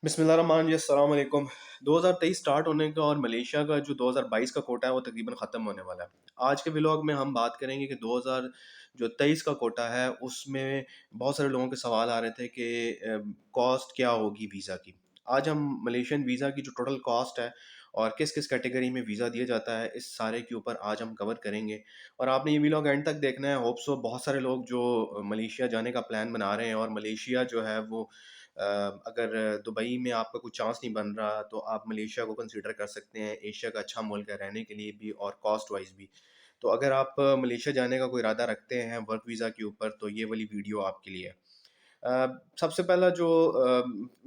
बिस्मिल्लाहिर्रहमानिर्रहीम, अस्सलाम वालेकुम। 2023 स्टार्ट होने का और मलेशिया का जो 2022 का कोटा है वो तकरीबन ख़त्म होने वाला है। आज के व्लॉग में हम बात करेंगे कि 2023 का कोटा है उसमें बहुत सारे लोगों के सवाल आ रहे थे कि कॉस्ट क्या होगी वीज़ा की। आज हम मलेशियन वीज़ा की जो टोटल कॉस्ट है और किस-किस कैटेगरी में वीज़ा दिया जाता है, इस सारे के ऊपर आज हम कवर करेंगे। और आपने ये व्लॉग एंड तक देखना है। होप सो बहुत सारे लोग जो मलेशिया जाने का प्लान बना रहे हैं और मलेशिया जो है वो अगर दुबई में आपका कोई चांस नहीं बन रहा तो आप मलेशिया को कंसीडर कर सकते हैं। एशिया का अच्छा मुल्क है रहने के लिए भी और कॉस्ट वाइज़ भी। तो अगर आप मलेशिया जाने का कोई इरादा रखते हैं वर्क वीज़ा के ऊपर तो ये वाली वीडियो आपके लिए है। सबसे पहला जो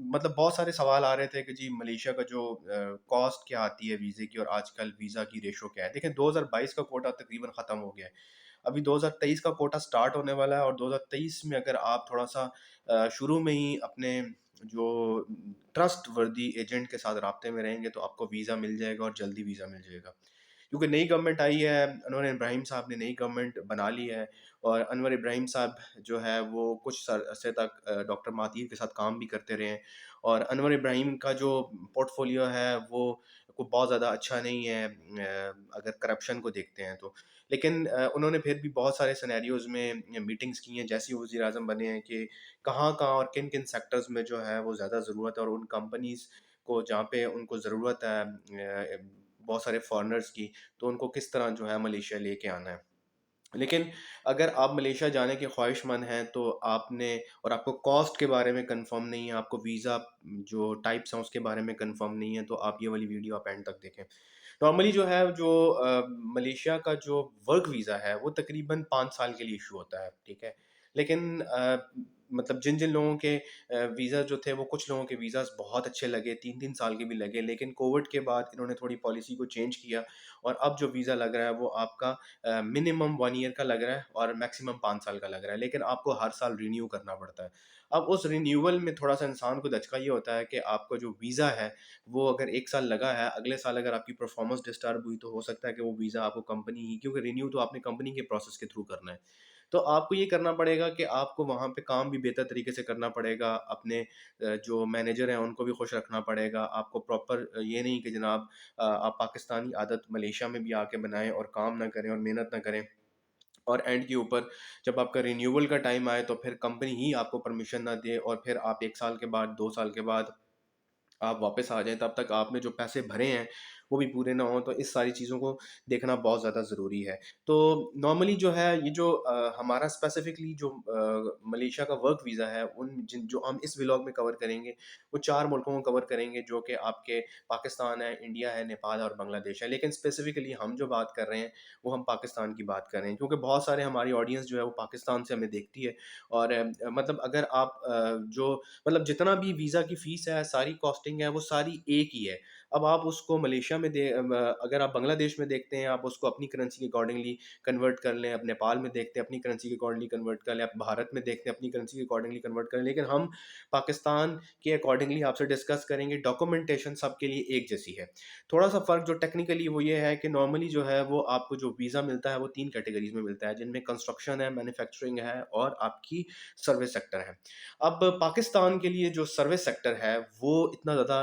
मतलब बहुत सारे सवाल आ रहे थे कि जी मलेशिया का जो कॉस्ट क्या आती है वीज़े की और आजकल वीज़ा की रेशो क्या है। देखें 2022 का कोटा तकरीबन ख़त्म हो गया है। अभी 2023 का कोटा स्टार्ट होने वाला है और 2023 में अगर आप थोड़ा-सा शुरू में ही अपने जो ट्रस्टवर्दी एजेंट के साथ राब्ते में रहेंगे तो आपको वीज़ा मिल जाएगा और जल्दी वीज़ा मिल जाएगा। क्योंकि नई गवर्नमेंट आई है, अनवर इब्राहिम साहब ने नई गवर्नमेंट बना ली है और अनवर इब्राहिम साहब जो है वो कुछ अरसे तक डॉक्टर महातीर के साथ काम भी करते रहे हैं और अनवर इब्राहिम का जो पोर्टफोलियो है वो को बहुत ज़्यादा अच्छा नहीं है अगर करप्शन को देखते हैं तो। लेकिन उन्होंने फिर भी बहुत सारे सिनेरियोज़ में मीटिंग्स की हैं, जैसे ही वज़ीर-ए-आज़म बने हैं कि कहाँ-कहाँ और किन-किन सेक्टर्स में जो है वो ज़्यादा ज़रूरत है और उन कंपनीज़ को जहाँ पे उनको ज़रूरत है बहुत सारे फ़ॉरेनर्स की, तो उनको किस तरह जो है मलेशिया लेके आना है। लेकिन अगर आप मलेशिया जाने के ख़्वाहिशमंद हैं तो आपने और आपको कॉस्ट के बारे में कन्फ़र्म नहीं है, आपको वीज़ा जो टाइप्स हैं उसके बारे में कन्फ़र्म नहीं है, तो आप ये वाली वीडियो आप एंड तक देखें। नॉर्मली जो है जो मलेशिया का जो वर्क वीज़ा है वो तकरीबन 5 साल के लिए इश्यू होता है, ठीक है? लेकिन मतलब जिन-जिन लोगों के वीज़ा जो थे वो कुछ लोगों के वीज़ाज़ बहुत अच्छे लगे, 3-3 साल के भी लगे, लेकिन कोविड के बाद इन्होंने थोड़ी पॉलिसी को चेंज किया और अब जो वीज़ा लग रहा है वो आपका मिनिमम 1 ईयर का लग रहा है और मैक्सिमम 5 साल का लग रहा है, लेकिन आपको हर साल रिन्यू करना पड़ता है। अब उस रिन्यूअल में थोड़ा-सा इंसान को दचका ये होता है कि आपका जो वीज़ा है, वो अगर 1 साल लगा है, अगले साल अगर आपकी परफ़ॉर्मेंस डिस्टर्ब हुई तो हो सकता है कि वो वीज़ा आपको कंपनी ही क्योंकि रिन्यू तो आपने कंपनी के प्रोसेस के थ्रू करना है। तो आपको ये करना पड़ेगा कि आपको वहाँ पे काम भी बेहतर तरीके से करना पड़ेगा, अपने जो मैनेजर हैं उनको भी खुश रखना पड़ेगा। आपको प्रॉपर ये नहीं कि जनाब आप पाकिस्तानी आदत मलेशिया में भी आके बनाएँ और काम ना करें और मेहनत ना करें और एंड के ऊपर जब आपका रिन्यूअल का टाइम आए तो फिर कंपनी ही आपको परमिशन ना दे और फिर आप 1 साल के बाद, 2 साल के बाद आप वापस आ जाएँ, तब तक आपने जो पैसे भरे हैं, वो भी पूरे ना हों, तो इस सारी चीज़ों को देखना बहुत ज़्यादा ज़रूरी है। तो नॉर्मली जो है ये जो हमारा स्पेसिफ़िकली जो मलेशिया का वर्क वीज़ा है, उन जिन जो हम इस व्लॉग में कवर करेंगे, वो 4 मुल्कों को कवर करेंगे जो कि आपके पाकिस्तान है, इंडिया है, नेपाल और बांग्लादेश है। लेकिन स्पेसिफ़िकली हम जो बात कर रहे हैं, वो हम पाकिस्तान की बात कर रहे हैं क्योंकि बहुत सारे हमारी ऑडियंस जो है वो पाकिस्तान से हमें देखती है और मतलब अगर आप जो मतलब जितना भी वीज़ा की फ़ीस है, सारी कॉस्टिंग है, वो सारी एक ही है। अब आप उसको मलेशिया में अगर आप बांग्लादेश में देखते हैं, आप उसको अपनी करेंसी के अकॉर्डिंगली कन्वर्ट कर लें, आप नेपाल में देखते हैं, अपनी करेंसी के अकॉर्डिंगली कन्वर्ट कर लें, आप भारत में देखते हैं, अपनी करेंसी के अकॉर्डिंगली कन्वर्ट कर लें। लेकिन हम पाकिस्तान के अकॉर्डिंगली आपसे डिस्कस करेंगे, डॉक्यूमेंटेशन सबके लिए एक जैसी है। थोड़ा-सा फ़र्क जो टेक्निकली वो ये है कि नॉर्मली जो है वो आपको जो वीज़ा मिलता है, वो 3 कैटेगरीज़ में मिलता है, जिनमें कंस्ट्रक्शन है, मैन्युफैक्चरिंग है और आपकी सर्विस सेक्टर है। अब पाकिस्तान के लिए जो सर्विस सेक्टर है, वो इतना ज़्यादा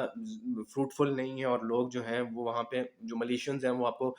फ्रूटफुल नहीं है और लोग जो हैं वो वहाँ पे जो मलेशियंस हैं वो आपको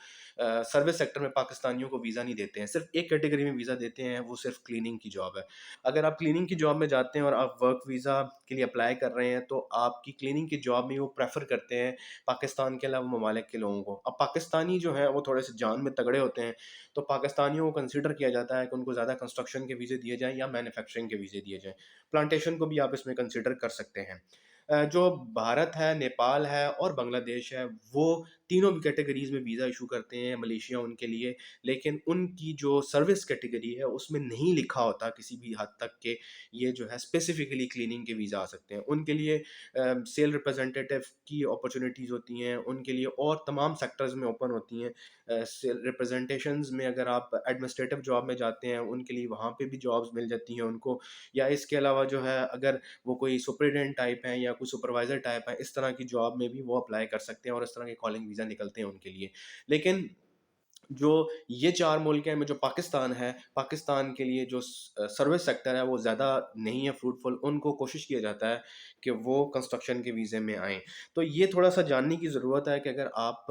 सर्विस सेक्टर में पाकिस्तानियों को वीज़ा नहीं देते हैं। सिर्फ़ एक कैटेगरी में वीज़ा देते हैं, वो सिर्फ़ क्लीनिंग की जॉब है। अगर आप क्लीनिंग की जॉब में जाते हैं और आप वर्क वीज़ा के लिए अप्लाई कर रहे हैं, तो आपकी क्लीनिंग की जॉब में वो प्रेफ़र करते हैं पाकिस्तान के अलावा ममालिक के लोगों को। अब पाकिस्तानी जो हैं वो थोड़े-से जान में तगड़े होते हैं, तो पाकिस्तानियों को कंसिडर किया जाता है कि उनको ज़्यादा कंस्ट्रक्शन के वीज़े दिए जाएँ या मैन्युफैक्चरिंग के वीज़े दिए जाएँ। प्लांटेशन को भी आप इसमें कंसिडर कर सकते हैं। जो भारत है, नेपाल है और बांग्लादेश है, वो तीनों भी कैटेगरीज़ में वीज़ा इश्यू करते हैं मलेशिया उनके लिए, लेकिन उनकी जो सर्विस कैटेगरी है, उसमें नहीं लिखा होता किसी भी हद तक कि ये जो है स्पेसिफ़िकली क्लीनिंग के वीज़ा आ सकते हैं। उनके लिए सेल रिप्रेजेंटेटिव की अपॉर्च्युनिटीज़ होती हैं, उनके लिए और तमाम सेक्टर्स में ओपन होती हैं। सेल रिप्रेजेंटेशंस में अगर आप एडमिनिस्ट्रेटिव जॉब में जाते हैं, उनके लिए वहाँ पे भी जॉब्स मिल जाती हैं उनको या इसके अलावा जो है अगर वो कोई सुपरिटेंडेंट टाइप हैं या कोई सुपरवाइज़र टाइप है, इस तरह की जॉब में भी वो अप्लाई कर सकते हैं और इस तरह के कॉलिंग वीज़ा निकलते हैं उनके लिए। लेकिन जो ये 4 मुल्क हैं में जो पाकिस्तान है, पाकिस्तान के लिए जो सर्विस सेक्टर है वो ज़्यादा नहीं है फ्रूटफुल, उनको कोशिश किया जाता है कि वो कंस्ट्रक्शन के वीज़े में आएँ। तो ये थोड़ा-सा जानने की ज़रूरत है कि अगर आप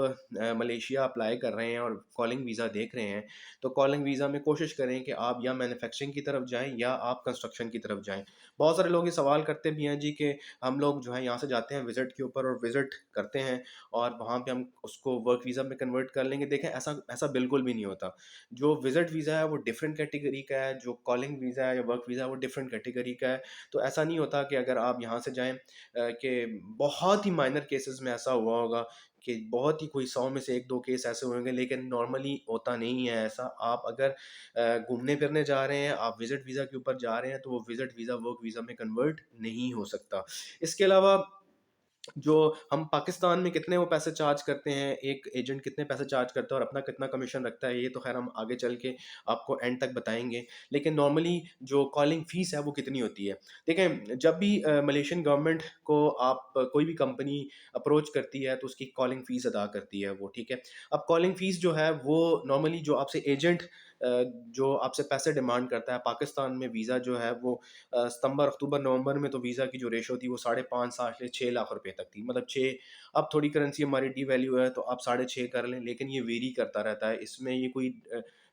मलेशिया अप्लाई कर रहे हैं और कॉलिंग वीज़ा देख रहे हैं, तो कॉलिंग वीज़ा में कोशिश करें कि आप या मैन्युफैक्चरिंग की तरफ जाएँ या आप कंस्ट्रक्शन की तरफ जाएँ। बहुत सारे लोग ये सवाल करते भी हैं जी कि हम लोग जो है यहाँ से जाते हैं विज़िट के ऊपर और विज़िट करते हैं और वहाँ पे हम उसको वर्क वीज़ा में कन्वर्ट कर लेंगे। देखें ऐसा ऐसा बिल्कुल भी नहीं होता। जो विज़िट वीज़ा है वो डिफरेंट कैटेगरी का है, जो कॉलिंग वीज़ा है या वर्क वीज़ा है वो डिफरेंट कैटेगरी का है। तो ऐसा नहीं होता कि अगर आप यहाँ से जाएँ कि बहुत ही माइनर केसेज़ में ऐसा हुआ होगा कि बहुत ही कोई 100 में से 1-2 केस ऐसे होंगे, लेकिन नॉर्मली होता नहीं है ऐसा। आप अगर घूमने-फिरने जा रहे हैं, आप विज़िट वीज़ा के ऊपर जा रहे हैं, तो वो विज़िट वीज़ा वर्क वीज़ा में कन्वर्ट नहीं हो सकता। इसके अलावा जो हम पाकिस्तान में कितने वो पैसे चार्ज करते हैं, एक एजेंट कितने पैसे चार्ज करता है और अपना कितना कमीशन रखता है, ये तो ख़ैर हम आगे चल के आपको एंड तक बताएँगे। लेकिन नॉर्मली जो कॉलिंग फ़ीस है वो कितनी होती है? देखें, जब भी मलेशियन गवर्नमेंट को आप कोई भी कंपनी अप्रोच करती है तो उसकी कॉलिंग फ़ीस अदा करती है वो, ठीक है? अब कॉलिंग फ़ीस जो है वो नॉर्मली जो आपसे एजेंट जो आपसे पैसे डिमांड करता है, पाकिस्तान में वीज़ा जो है वो सितंबर, अक्टूबर, नवंबर में तो वीज़ा की जो रेशो थी वो 5.5 7 से 6 लाख रुपए तक थी। मतलब 6, अब थोड़ी करेंसी हमारी डिवैल्यू है तो आप साढ़े 6 कर लें, लेकिन ये वेरी करता रहता है। इसमें ये कोई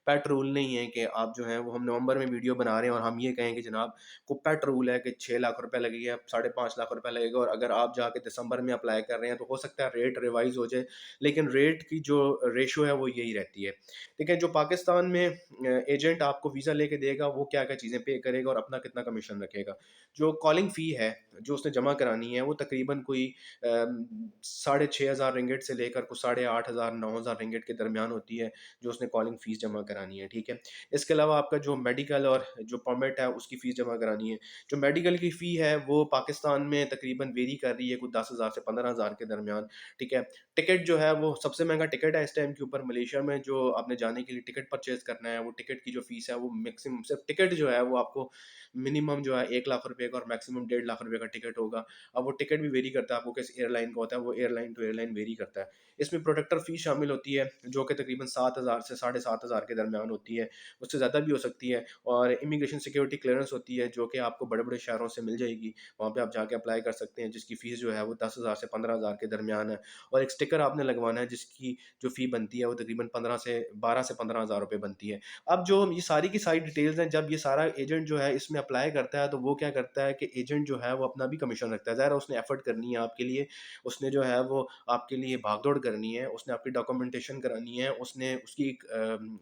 पेट रूल नहीं है कि आप जो है वो हम नवंबर में वीडियो बना रहे हैं और हम ये कहें कि जनाब को पेट रूल है कि 6 लाख रुपए लगेगा, 5.5 लाख रुपए लगेगा और अगर आप जाके दिसंबर में अप्लाई कर रहे हैं तो हो सकता है रेट रिवाइज़ हो जाए, लेकिन रेट की जो रेशो है वो यही रहती है। ठीक है, जो पाकिस्तान में एजेंट आपको वीज़ा लेके देगा वो क्या-क्या चीज़ें पे करेगा और अपना कितना कमीशन रखेगा। जो कॉलिंग फ़ी है, जो उसने जमा करानी है वो तकरीबन कोई साढ़े 6,000 रिंगिट से लेकर कुछ साढ़े 8,000 9,000 रिंगिट के दरमियान होती है, जो उसने कॉलिंग फ़ीस जमा करानी है, ठीक है। इसके अलावा आपका जो मेडिकल और जो परमिट है उसकी फ़ीस जमा करानी है। जो मेडिकल की फ़ी है वो पाकिस्तान में तकरीबन वेरी कर रही है कुछ 10,000 से 15,000 के दरमियान, ठीक है। टिकट जो है वो सबसे महँगा टिकट है इस टाइम के ऊपर मलेशिया में, जो आपने जाने के लिए टिकट परचेज़ करना है, वो टिकट की जो फ़ीस है वो मैक्सिमम सिर्फ़ टिकट जो है वो आपको मिनिमम जो है 1 लाख रुपए का और मैक्सिमम 1.5 लाख रुपए का टिकट होगा। अब वो टिकट भी वेरी करता है, आपको किस एयरलाइन का होता है, वो एयरलाइन टू एयरलाइन वेरी करता है। इसमें प्रोटेक्टर फ़ीस शामिल होती है, जो कि तकरीबन 7,000 से साढ़े 7,000 के दरमियान होती है, उससे ज़्यादा भी हो सकती है और इमिग्रेशन सिक्योरिटी क्लीयरेंस होती है, जो कि आपको बड़े-बड़े शहरों से मिल जाएगी। वहाँ पे आप जाके अप्लाई कर सकते हैं, जिसकी फ़ीस जो है वो 10,000 से 15,000 के दरमियान है और एक स्टिकर आपने लगवाना है, जिसकी जो फ़ी बनती है, वो तकरीबन 12 से 15,000 रुपए बनती है। अब जो ये सारी की सारी डिटेल्स हैं, जब ये सारा एजेंट जो है इसमें अप्लाई करता है, तो वो क्या करता है कि एजेंट जो है वो अपना भी कमीशन रखता है। ज़ाहिर है उसने एफर्ट करनी है आपके लिए, उसने जो है वो आपके लिए भाग-दौड़ करनी है, उसने आपकी डॉक्यूमेंटेशन करानी है, उसने उसकी एक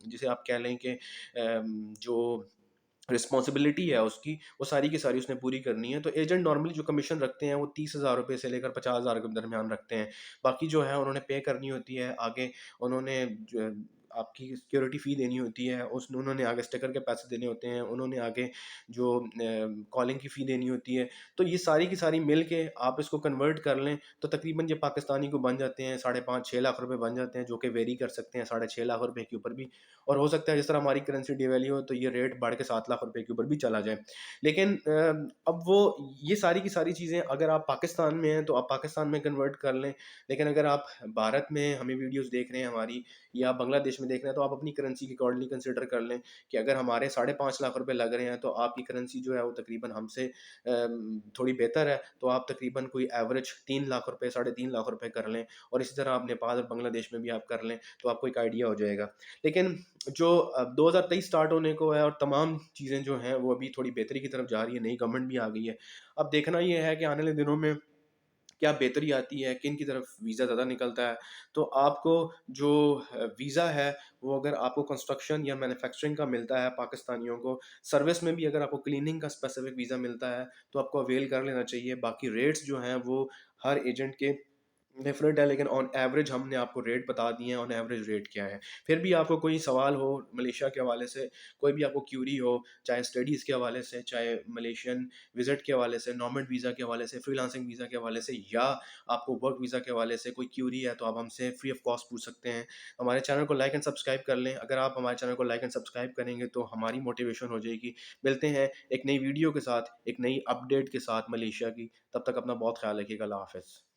जिसे आप कह लें कि जो रिस्पॉन्सिबिलिटी है उसकी, वो सारी की सारी उसने पूरी करनी है। तो एजेंट नॉर्मली जो कमीशन रखते हैं, वो 30,000 रुपए से लेकर 50,000 के दरमियान रखते हैं। बाकी जो है उन्होंने पे करनी होती है आगे, उन्होंने जो आपकी सिक्योरिटी फ़ी देनी होती है, उन्होंने आगे स्टिकर के पैसे देने होते हैं, उन्होंने आगे जो कॉलिंग की फ़ी देनी होती है। तो ये सारी की सारी मिल के आप इसको कन्वर्ट कर लें, तो तकरीबन ये पाकिस्तानी को बन जाते हैं 5.5 6 लाख रुपए बन जाते हैं, जो कि वेरी कर सकते हैं, साढ़े 6 लाख रुपए के ऊपर भी, और हो सकता है जिस तरह हमारी करेंसी डिवैल्यू हो तो ये रेट बढ़ के 7 लाख रुपए के ऊपर भी चला जाए। लेकिन अब वो ये सारी की सारी चीज़ें अगर आप पाकिस्तान में हैं तो आप पाकिस्तान में कन्वर्ट कर लें। लेकिन अगर आप भारत में हमें वीडियोज़ देख रहे हैं हमारी, या बांग्लादेश में देख रहे हैं, तो आप अपनी करेंसी के अकॉर्डिंगली कंसिडर कर लें कि अगर हमारे 5.5 लाख रुपए लग रहे हैं तो आपकी करेंसी जो है वो तकरीबन हमसे थोड़ी बेहतर है, तो आप तकरीबन कोई एवरेज 3 लाख रुपए, साढ़े 3 लाख रुपए कर लें और इसी तरह आप नेपाल और बांग्लादेश में भी आप कर लें, तो आपको एक आइडिया हो जाएगा। लेकिन जो 2023 स्टार्ट होने को है और तमाम चीज़ें जो हैं वो अभी थोड़ी बेहतरी की तरफ जा रही है, नई गवर्नमेंट भी आ गई है। अब देखना ये है कि आने वाले दिनों में क्या बेहतरी आती है, किन की तरफ वीज़ा ज़्यादा निकलता है। तो आपको जो वीज़ा है, वो अगर आपको कंस्ट्रक्शन या मैन्युफैक्चरिंग का मिलता है पाकिस्तानियों को, सर्विस में भी अगर आपको क्लीनिंग का स्पेसिफ़िक वीज़ा मिलता है, तो आपको अवेल कर लेना चाहिए। बाकी रेट्स जो हैं वो हर एजेंट के डिफरेंट है, लेकिन ऑन एवरेज हमने आपको रेट बता दिए हैं, ऑन एवरेज रेट क्या है। फिर भी आपको कोई सवाल हो मलेशिया के हवाले से, कोई भी आपको क्यूरी हो, चाहे स्टडीज़ के हवाले से, चाहे मलेशियन विज़िट के हवाले से, नॉर्मल वीज़ा के हवाले से, फ्रीलांसिंग वीज़ा के हवाले से, या आपको वर्क वीज़ा के हवाले से कोई क्यूरी है, तो आप हमसे फ्री ऑफ कॉस्ट पूछ सकते हैं। हमारे चैनल को लाइक एंड सब्सक्राइब कर लें। अगर आप हमारे चैनल को लाइक एंड सब्सक्राइब करेंगे तो हमारी मोटिवेशन हो जाएगी। मिलते हैं एक नई वीडियो के साथ, एक नई अपडेट के साथ मलेशिया की। तब तक अपना बहुत ख़्याल रखिएगा। अल्लाह हाफ़िज़।